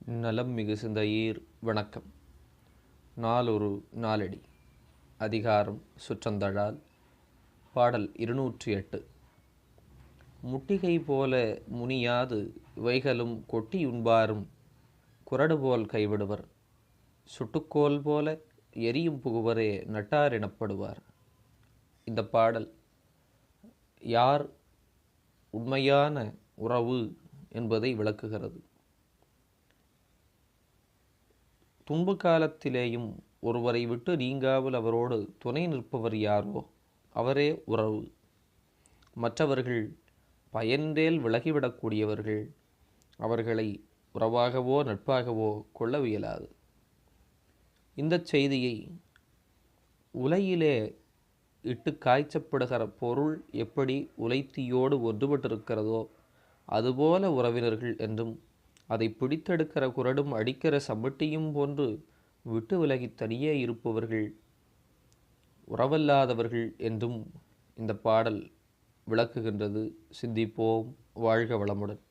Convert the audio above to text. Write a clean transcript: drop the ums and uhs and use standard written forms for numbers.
நலம் மிகு சிந்தையீர் வணக்கம். நாளொரு நாளடி. அதிகாரம் சுற்றந்தழால். பாடல் 208. முட்டிகை போல முனியாது இவைகளும் கொட்டியுண்பாரும் குரடுபோல் கைவிடுவர். சுட்டுக்கோல் போல எரியும் புகுவரே நட்டார் எனப்படுவார். இந்த பாடல் யார் உண்மையான உறவு என்பதை விளக்குகிறது. துன்ப காலத்திலேயும் ஒருவரை விட்டு நீங்காமல் அவரோடு துணை நிற்பவர் யாரோ அவரே உறவு. மற்றவர்கள் பயன்றேல் விலகிவிடக்கூடியவர்கள். அவர்களை உறவாகவோ நட்பாகவோ கொள்ளவியலாது. இந்த செய்தியை உலையிலே இட்டு காய்ச்சப்படுகிற பொருள் எப்படி உலைத்தீயோடு ஒன்றுபட்டிருக்கிறதோ அதுபோல உறவினர்கள் என்றும், அதை பிடித்தெடுக்கிற குரடும் அடிக்கிற சம்மட்டியும் போன்று விட்டு விலகி தனியே இருப்பவர்கள் உறவல்லாதவர்கள் என்றும் இந்த பாடல் விளக்குகின்றது. சிந்திப்போம். வாழ்க வளமுடன்.